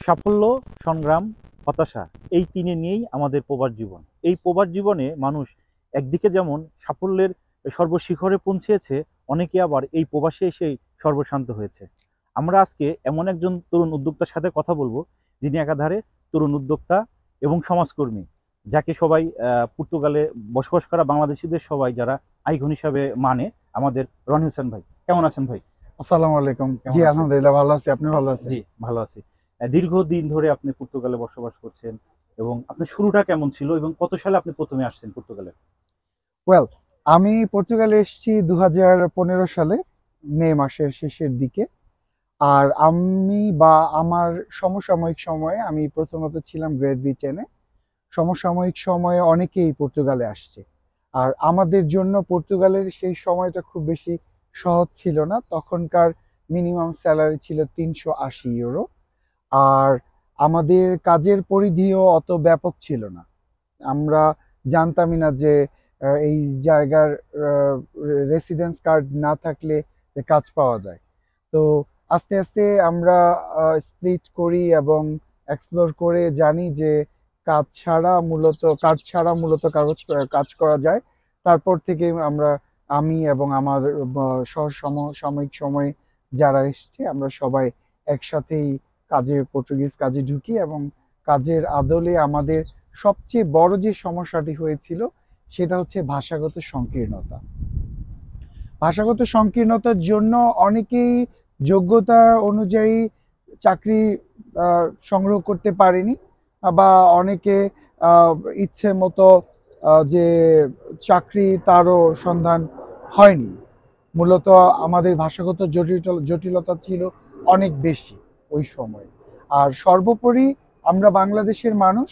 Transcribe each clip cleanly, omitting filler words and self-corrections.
সাফল্য, সংগ্রাম, হতাশা এই তিনে নিয়েই আমাদের প্রবাস জীবন। এই প্রবাস জীবনে মানুষ একদিকে যেমন সাফল্যের সর্বশিখরে পৌঁছেছে, অনেকে আবার এই প্রবাসে এসেই সর্বশান্ত হয়েছে। আমরা আজকে এমন একজন তরুণ উদ্যোক্তার সাথে কথা বলবো, যিনি একাধারে তরুণ উদ্যোক্তা এবং সমাজকর্মী, যাকে সবাই পর্তুগালে বসবাস করা বাংলাদেশিদের সবাই যারা আইকন হিসাবে মানে, আমাদের রনি হোসেন ভাই। কেমন আছেন ভাই? আসসালামু আলাইকুম। জি, আলহামদুলিল্লাহ ভালো আছি। আপনি ভালো আছেন? জি, ভালো আছি। দীর্ঘদিন ধরে আপনি পর্তুগালে বসবাস করছেন এবং আপনার শুরুটা কেমন ছিল এবং কত সালে আপনি প্রথমে আসছেন পর্তুগালে? ওয়েল, আমি পর্তুগালে এসেছি 2015 সালে মে মাসের শেষের দিকে। আর আমি বা আমার সমসাময়িক সময়ে আমি প্রথমত ছিলাম গ্রেড বি চেনে। সমসাময়িক সময়ে অনেকেই পর্তুগালে আসছে। আর আমাদের জন্য পর্তুগালের সেই সময়টা খুব বেশি সহজ ছিল না। তখনকার মিনিমাম স্যালারি ছিল 380 ইউরো। আর আমাদের কাজের পরিধিও অত ব্যাপক ছিল না। আমরা জানতামই না যে এই জায়গার রেসিডেন্স কার্ড না থাকলে যে কাজ পাওয়া যায়। তো আস্তে আস্তে আমরা স্প্লিট করি এবং এক্সপ্লোর করে জানি যে কাজ ছাড়া মূলত কাজ করা যায়। তারপর থেকে আমি এবং আমার সমসাময়িক সময়ে যারা এসছে আমরা সবাই একসাথেই পর্তুগিজ কাজে ঢুকি এবং কাজের আদলে আমাদের সবচেয়ে বড় যে সমস্যাটি হয়েছিল সেটা হচ্ছে ভাষাগত সংকীর্ণতা। ভাষাগত সংকীর্ণতার জন্য অনেকেই যোগ্যতা অনুযায়ী চাকরি সংগ্রহ করতে পারেনি, বা অনেকে ইচ্ছে মতো যে চাকরি তারও সন্ধান হয়নি। মূলত আমাদের ভাষাগত জটিলতা ছিল অনেক বেশি ওই সময়। আর সর্বোপরি আমরা বাংলাদেশের মানুষ,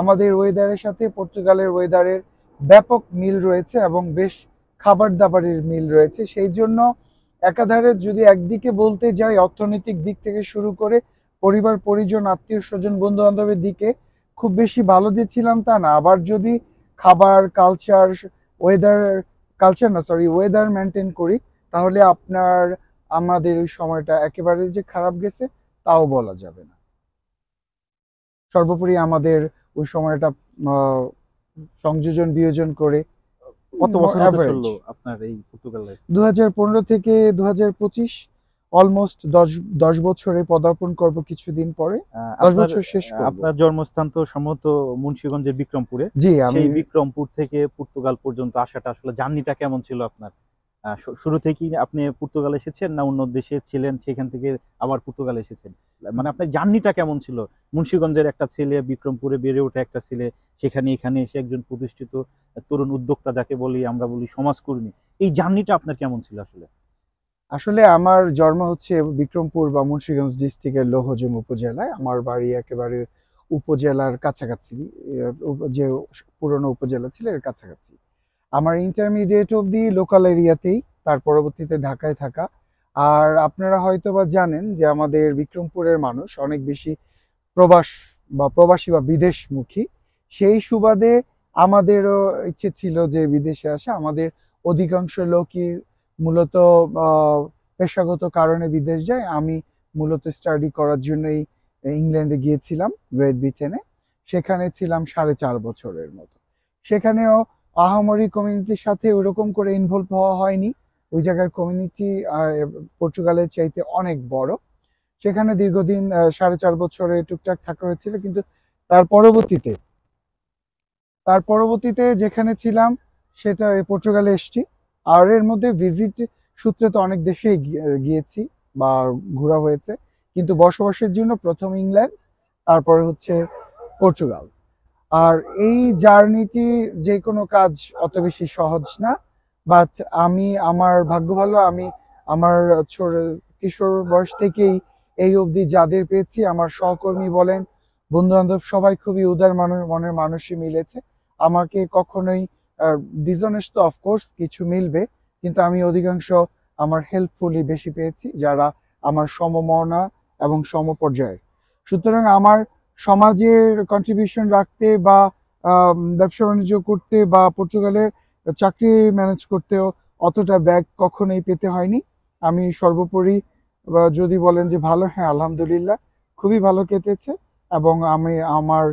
আমাদের ওয়েদারের সাথে পর্তুগালের ওয়েদারের ব্যাপক মিল রয়েছে এবং বেশ খাবার দাবারের মিল রয়েছে। সেই জন্য একাধারে যদি একদিকে বলতে যাই অর্থনৈতিক দিক থেকে শুরু করে পরিবার পরিজন আত্মীয় স্বজন বন্ধু বান্ধবের দিকে খুব বেশি ভালো যে ছিলাম তা না। আবার যদি খাবার ওয়েদার মেনটেন করি তাহলে আমাদের ওই সময়টা একেবারে যে খারাপ গেছে তাও বলা যাবে না। সর্বোপরি আমাদের ওই সময়টা সংযোজন বিয়োজন করে কত বছর হতে অ্যাভারেজ চললো আপনার এই পর্তুগালে? 2015 থেকে 2025, অলমোস্ট 10 বছরে পদার্পণ করব কিছুদিন পরে। 10 আপনার বছর শেষ করব। আপনার জন্মস্থান তো সম্ভবত মুন্সিগঞ্জের বিক্রমপুরে। জি, আমি সেই বিক্রমপুর থেকে পর্তুগাল পর্যন্ত আসাটা আসলে জার্নিটা কেমন ছিল আপনার? শুরু থেকেই আপনি পর্তুগাল এসেছেন না অন্য দেশে ছিলেন সেখান থেকে আবার পর্তুগাল এসেছেন? মানে আপনার জার্নিটা কেমন ছিল? মুন্সিগঞ্জের একটা ছেলে, বিক্রমপুরে বেড়ে ওঠা একটা ছেলে, এখানে এসে একজন প্রতিষ্ঠিত তরুণ উদ্যোক্তা, যাকে আমরা বলি সমাজকর্মী। এই জার্নিটা আপনার কেমন ছিল আসলে? আসলে আমার জন্ম হচ্ছে বিক্রমপুর বা মুন্সিগঞ্জ ডিস্ট্রিক্টের লৌহজং উপজেলায়। আমার বাড়ি একেবারে উপজেলার কাছাকাছি, যে পুরনো উপজেলা ছিল এর কাছাকাছি। আমার ইন্টারমিডিয়েট অবধি লোকাল এরিয়াতেই, তার পরবর্তীতে ঢাকায় থাকা। আর আপনারা হয়তো বা জানেন যে আমাদের বিক্রমপুরের মানুষ অনেক বেশি প্রবাসী বা বিদেশমুখী। সেই সুবাদে আমাদেরও ইচ্ছে ছিল যে বিদেশে আসা। আমাদের অধিকাংশ লোকই মূলত পেশাগত কারণে বিদেশ যায়। আমি মূলত স্টাডি করার জন্যই ইংল্যান্ডে গিয়েছিলাম গ্রেড বি টেনে। সেখানে ছিলাম 4.5 বছরের মতো। সেখানেও আহামরি কমিউনিটির সাথে ওরকম করে ইনভলভ হওয়া হয়নি। ওই জায়গার কমিউনিটি পর্তুগালের চাইতে অনেক বড়। সেখানে দীর্ঘদিন 4.5 বছরে টুকটাক থাকা হয়েছিল, কিন্তু তার পরবর্তীতে যেখানে ছিলাম সেটা পর্তুগালে এসেছি। আর এর মধ্যে ভিজিট সূত্রে তো অনেক দেশে গিয়েছি বা ঘোরা হয়েছে, কিন্তু বসবাসের জন্য প্রথম ইংল্যান্ড, তারপরে হচ্ছে পর্তুগাল। আর এই জার্নিটি যে কোনো কাজ অত বেশি সহজ না, বাট আমার ভাগ্য ভালো, আমি আমার কিশোর বয়স থেকেই এই অবধি যাদের পেয়েছি, আমার সহকর্মী বলেন বন্ধু বান্ধব সবাই খুবই উদার মনের মানুষই মিলেছে আমাকে। কখনোই ডিসঅনেস্ট তো অফকোর্স কিছু মিলবে, কিন্তু আমি অধিকাংশ আমার হেল্পফুলি বেশি পেয়েছি, যারা আমার সমমনা এবং সমপর্যায়ের। সুতরাং আমার সমাজের কন্ট্রিবিউশন রাখতে বা ব্যবসা বাণিজ্য করতে বা পর্তুগালের চাকরি ম্যানেজ করতেও অতটা ব্যাগ কখনোই পেতে হয়নি। আমি সর্বোপরি যদি বলেন যে ভালো, হ্যাঁ আলহামদুলিল্লাহ খুবই ভালো কেটেছে। এবং আমি আমার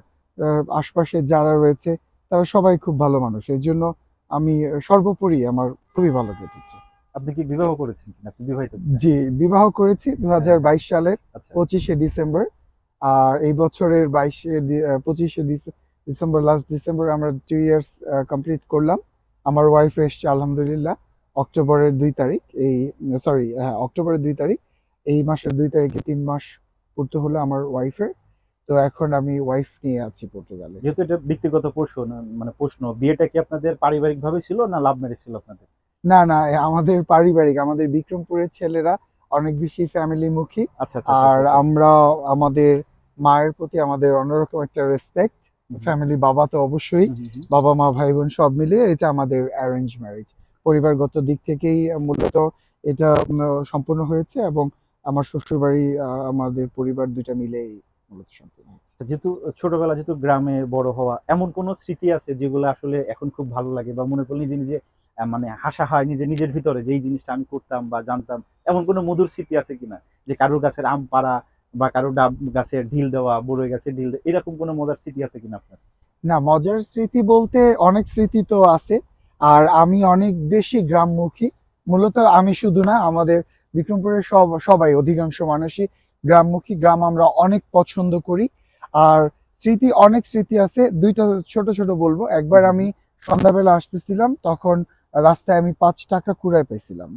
আশপাশে যারা রয়েছে তারা সবাই খুব ভালো মানুষ, এই জন্য আমি সর্বোপরি আমার খুবই ভালো কেটেছে। আপনি কি বিবাহ করেছেন কিনা, আপনি বিবাহিত কিনা? জি, বিবাহ করেছি হ্যাঁ। 2022 সালের আচ্ছা। 25শে ডিসেম্বর। আর এই বছরের 25শে ডিসেম্বর, লাস্ট ডিসেম্বর আমরা 2 ইয়ার্স কমপ্লিট করলাম। আমার ওয়াইফ এসছে আলহামদুলিল্লাহ অক্টোবরের 2 তারিখ। অক্টোবরের 2 তারিখ। এই মাসের 2 তারিখে 3 মাস পূর্তি হলো আমার ওয়াইফের। তো এখন আমি ওয়াইফ নিয়ে আছি পর্তুগালে। যেহেতু এটা ব্যক্তিগত প্রশ্ন, মানে প্রশ্ন, বিয়েটা কি আপনাদের পারিবারিক ভাবে ছিল না লাভ ম্যারেজ ছিল আপনাদের? না, না, আমাদের পারিবারিক, আমাদের বিক্রমপুরের ছেলেরা অনেক বেশি ফ্যামিলিমুখী। আচ্ছা আচ্ছা আচ্ছা আর আচ্ছা। আমরা আমাদের মায়ের প্রতি আমাদের অন্যরকম একটা রেসপেক্ট। হুম, ফ্যামিলি, বাবা তো অবশ্যই, হুম, হুম, হুম। বাবা মা ভাই বোন সব মিলিয়ে এটা আমাদের অ্যারেঞ্জ ম্যারেজ। পরিবারগত দিক থেকেই মূলত এটা সম্পূর্ণ হয়েছে। এবং আমার শ্বশুরবাড়ি আমাদের পরিবার দুইটা মিলেই মূলত সম্পূর্ণ হয়েছে। যেহেতু ছোটবেলা, যেহেতু গ্রামে বড় হওয়া, এমন কোন স্মৃতি আছে যেগুলো আসলে এখন খুব ভালো লাগে বা মনে করলে নিজে নিজে মানে হাসা হয় নিজের ভিতরে, যে এই জিনিসটা আমি করতাম বা জানতাম, এমন কোনো মধুর স্মৃতি আছে কিনা? যে কারোর গাছের আম পাড়া বা কারো ডাব গাছের ঢিল দেওয়া, বড়ই গাছের ঢিল দেওয়া, এরকম কোনো মজার স্মৃতি আছে কিনা আপনার? না, মজার স্মৃতি বলতে অনেক স্মৃতি তো আছে। আর আমি অনেক বেশি গ্রামমুখী। মূলত আমি শুধু না, আমাদের বিক্রমপুরের সবাই অধিকাংশ মানুষই গ্রামমুখী। গ্রাম আমরা অনেক পছন্দ করি। আর অনেক স্মৃতি আছে, দুইটা ছোট ছোট বলবো। একবার হুম, আমি সন্ধ্যাবেলা আসতেছিলাম, তখন রাস্তায় আমি 5 টাকা কুড়ায় পেয়েছিলাম।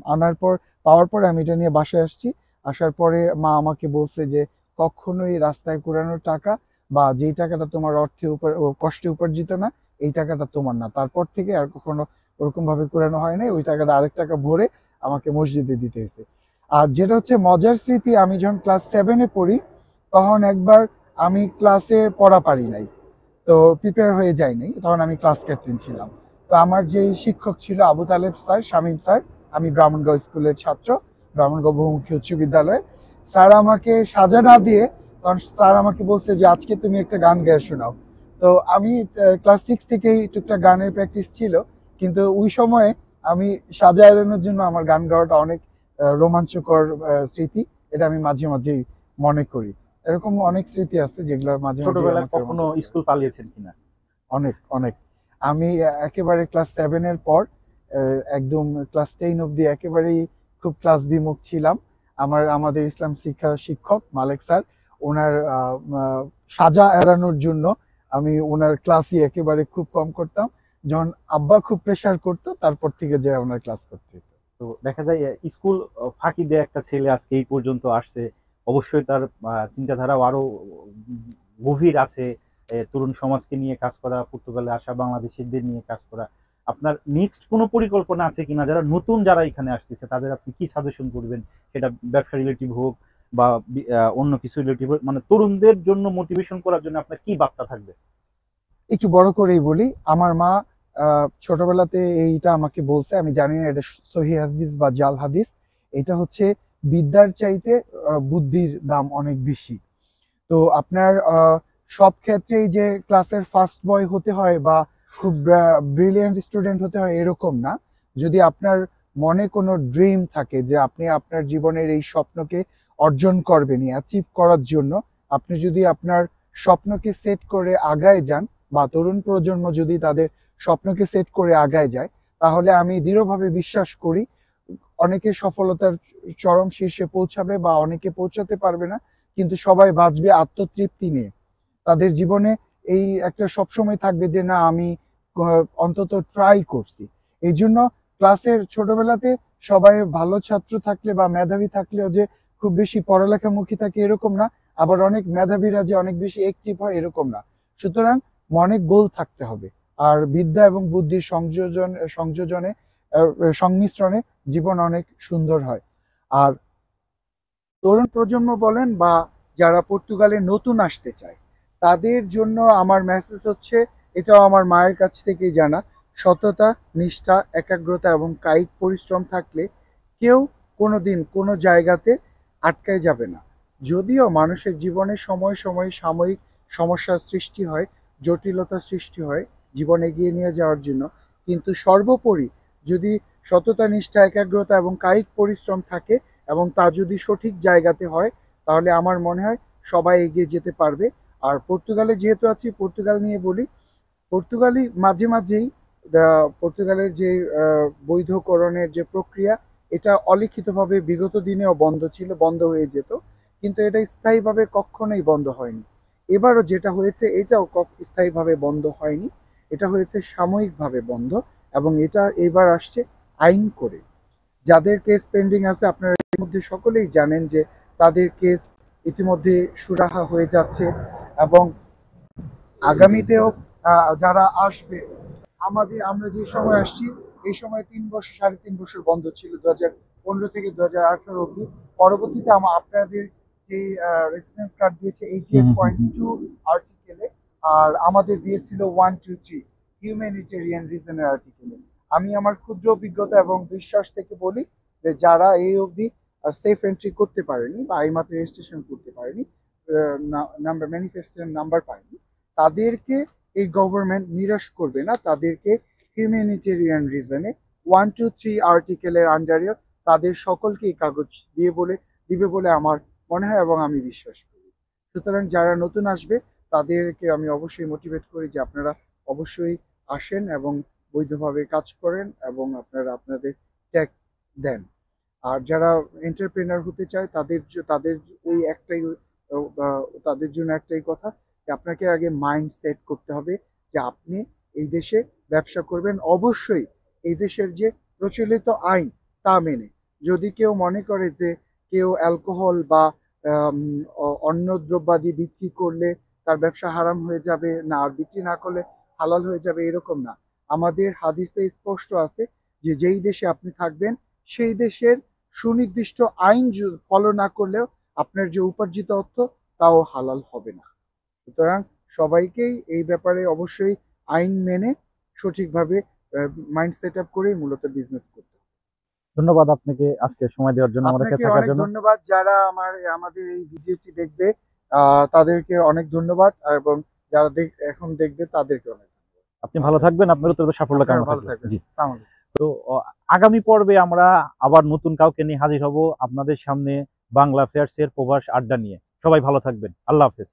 পাওয়ার পরে আমি এটা নিয়ে বাসায় আসছি। আসার পরে মা আমাকে বলছে যে কখনোই রাস্তায় কুড়ানোর টাকা বা যেই টাকাটা তোমার কষ্টে উপার্জিত না, এই টাকাটা তোমার না। তারপর থেকে আর কখনো ওরকম ভাবে কুড়ানো হয় নাই। ওই টাকাটা আরেক টাকা ভরে আমাকে মসজিদে দিতে হয়েছে। আর যেটা হচ্ছে মজার স্মৃতি, আমি যখন ক্লাস 7-এ পড়ি, তখন একবার আমি ক্লাসে পড়া পারি নাই, তো প্রিপেয়ার হয়ে যাই নাই, তখন আমি ক্লাস ক্যাপ্টেন ছিলাম। তো আমার যে শিক্ষক ছিল আবু তালেব স্যার, শামীম স্যার, আমি ব্রাহ্মণগাঁও স্কুলের ছাত্র, ব্রাহ্মণগাঁও বহুমুখী উচ্চ বিদ্যালয়ে। স্যার আমাকে সাজা না দিয়ে, তখন স্যার আমাকে বলছে যে আজকে তুমি একটা গান গেয়ে শোনাও। তো আমি ক্লাস 6 থেকেই টুকটাক গানের প্র্যাকটিস ছিল, কিন্তু ওই সময়ে আমি সাজা এড়ানোর জন্য আমার গান গাওয়াটা অনেক রোমাঞ্চকর স্মৃতি। এটা আমি মাঝে মাঝেই মনে করি। এরকম অনেক স্মৃতি আছে যেগুলো মাঝে মাঝে ছোটবেলায় আমাকে কখনো রোমাঞ্চিত করে। স্কুল পালিয়েছেন কিনা? অনেক, অনেক। আমি একেবারে ক্লাস 7 এর পর একদম ক্লাস 10 অব্দি একেবারেই খুব ক্লাস বিমুখ ছিলাম। আমাদের ইসলাম শিক্ষা শিক্ষক মালেক স্যার, ওনার সাজা এড়ানোর জন্য আমি ওনার ক্লাসই একেবারে খুব কম করতাম। যখন আব্বা খুব প্রেসার করতো, তারপর থেকে যে ওনার ক্লাস করতে হতো। তো দেখা যায় স্কুল ফাঁকি দিয়ে একটা ছেলে আজকে এই পর্যন্ত আসছে, অবশ্যই তার চিন্তাধারাও আরো গভীর আছে। তরুণ সমাজকে নিয়ে কাজ করা, পর্তুগালে আসা বাংলাদেশিদের নিয়ে কাজ করা। আপনার নেক্সট কোনো পরিকল্পনা আছে কিনা, যারা নতুন যারা এখানে আসতেছে তাদের আপনি কি সাজেশন করবেন? সেটা ব্যবসা রিলেটিভ হোক বা অন্য কিছু রিলেটিভ হোক, মানে তরুণদের জন্য মোটিভেশন করার জন্য আপনার কি বার্তা থাকবে? একটু বড় করেই বলি, আমার মা ছোটবেলাতে এইটা আমাকে বলছে, আমি জানি না এটা সহি হাদিস বা জাল হাদিস। এটা হচ্ছে বিদ্যার চাইতে বুদ্ধির দাম অনেক বেশি। তো আপনার সব ক্ষেত্রেই যে ক্লাসের ফার্স্ট বয় হতে হয় বা খুব ব্রিলিয়ান্ট স্টুডেন্ট হতে হয় এরকম না। যদি আপনার মনে কোনো ড্রিম থাকে যে আপনি আপনার জীবনের এই স্বপ্নকে অর্জন করবেন, অ্যাচিভ করার জন্য আপনি যদি আপনার স্বপ্নকে সেট করে আগায় যান, বা তরুণ প্রজন্ম যদি তাদের স্বপ্নকে সেট করে আগায় যায়, তাহলে আমি দৃঢ়ভাবে বিশ্বাস করি অনেকে সফলতার চরম শীর্ষে পৌঁছাবে বা অনেকে পৌঁছাতে পারবে না, কিন্তু সবাই বাঁচবে আত্মতৃপ্তি নিয়ে। তাদের জীবনে এই একটা সবসময় থাকবে যে না, আমি অন্তত ট্রাই করছি। এই জন্য ক্লাসের ছোটবেলাতে সবাই ভালো ছাত্র থাকলে বা মেধাবী থাকলেও যে খুব বেশি পড়ালেখামুখী থাকে এরকম না, আবার অনেক মেধাবীরা যে অনেক বেশি অ্যাক্টিভ হয় এরকম না। সুতরাং মনে গোল থাকতে হবে। আর বিদ্যা এবং বুদ্ধির সংযোজনে সংমিশ্রণে জীবন অনেক সুন্দর হয়। আর তরুণ প্রজন্ম বলেন বা যারা পর্তুগালে নতুন আসতে চায়, তাদের জন্য আমার মেসেজ হচ্ছে, এটাও আমার মায়ের কাছ থেকেই জানা: সততা, নিষ্ঠা, একাগ্রতা এবং কায়িক পরিশ্রম থাকলে কেউ কোনোদিন কোনো জায়গাতে আটকায় যাবে না। যদিও মানুষের জীবনে সময় সময় সাময়িক সমস্যার সৃষ্টি হয়, জটিলতার সৃষ্টি হয় জীবন এগিয়ে নিয়ে যাওয়ার জন্য, কিন্তু সর্বোপরি যদি সততা, নিষ্ঠা, একাগ্রতা এবং কায়িক পরিশ্রম থাকে এবং তা যদি সঠিক জায়গাতে হয়, তাহলে আমার মনে হয় সবাই এগিয়ে যেতে পারবে। আর পর্তুগালে যেহেতু আছি, পর্তুগাল নিয়ে বলি। পর্তুগালি মাঝে মাঝেই পর্তুগালের যে বৈধকরণের যে প্রক্রিয়া, এটা অলিখিতভাবে বিগত দিনেও বন্ধ ছিল, বন্ধ হয়ে যেত, কিন্তু এটা স্থায়ীভাবে কখনোই বন্ধ হয়নি। এবারও যেটা হয়েছে এটাও স্থায়ীভাবে বন্ধ হয়নি, এটা হয়েছে সাময়িকভাবে বন্ধ। এবং এটা এবার আসছে আইন করে। যাদের কেস পেন্ডিং আছে, আপনারা এর মধ্যে সকলেই জানেন যে তাদের কেস ইতিমধ্যে সুরাহা হয়ে যাচ্ছে। এবং আগামীতেও যারা আসবে, আমরা যে সময় আসছি এই সময় 3 বছর 3.5 বছর বন্ধ ছিল, 2015 থেকে 2018 অব্দি। পরবর্তীতে আপনাদের যে রেসিডেন্স কার্ড দিয়েছে 88.2 আর্টিকেলে, আর আমাদের দিয়েছিল 123 হিউম্যানিটেরিয়ান রিজনের আর্টিকেলে। আমি আমার ক্ষুদ্র অভিজ্ঞতা এবং বিশ্বাস থেকে বলি যে যারা এই অবধি সেফ এন্ট্রি করতে পারেনি বা এইমাত্র রেজিস্ট্রেশন করতে পারেনি, নাম্বার ম্যানিফেস্টের নাম্বার পায়নি, তাদেরকে এই গভর্নমেন্ট নিরাশ করবে না। তাদেরকে হিউম্যানিটেরিয়ান রিজনে 123 আর্টিকেলের আন্ডারে তাদের সকলকে এই কাগজ দিবে বলে আমার মনে হয় এবং আমি বিশ্বাস করি। সুতরাং যারা নতুন আসবে তাদেরকে আমি অবশ্যই মোটিভেট করি যে আপনারা অবশ্যই আসেন এবং বৈধভাবে কাজ করেন এবং আপনারা আপনাদের ট্যাক্স দেন। আর যারা এন্টারপ্রেনার হতে চায় তাদের ওই একটাই তাদের জন্য একটাই কথা যে আপনাকে আগে মাইন্ড সেট করতে হবে যে আপনি এই দেশে ব্যবসা করবেন, অবশ্যই এই দেশের যে প্রচলিত আইন তা মেনে। যদি কেউ মনে করে যে কেউ অ্যালকোহল বা অন্য দ্রব্যাদি বিক্রি করলে তার ব্যবসা হারাম হয়ে যাবে, না আর বিক্রি না করলে হালাল হয়ে যাবে, এরকম না। আমাদের হাদিসে স্পষ্ট আছে যে যেই দেশে আপনি থাকবেন সেই দেশের সুনির্দিষ্ট আইন ফলো না করলেও আপনার যে উপার্জিত অর্থ তাও হালাল হবে না। সুতরাং সবাইকেই এই ব্যাপারে অবশ্যই আইন মেনে সঠিকভাবে মাইন্ড সেট আপ করে মূলত বিজনেস করতে হবে। ধন্যবাদ আপনাকে আজকে সময় দেওয়ার জন্য, আমাদেরকে আপনাকে থাকার অনেক জন্য। ধন্যবাদ। যারা আমাদের এই ভিডিওটি দেখবে তাদেরকে অনেক ধন্যবাদ, এবং যারা এখন দেখবে তাদেরকে অনেক ধন্যবাদ। আপনি ভালো থাকবেন, আপনার উত্তরতে সাফল্য আপনারা কামনা ভালো থাকবে। থাকবেন। জি। আসসালামু আলাইকুম। তো আগামী পর্বে আমরা আবার নতুন কাউকে নিয়ে হাজির হব আপনাদের সামনে, বাংলা ফেয়ার্স এর প্রবাস আড্ডা নিয়ে। সবাই ভালো থাকবেন। আল্লাহ হাফেজ।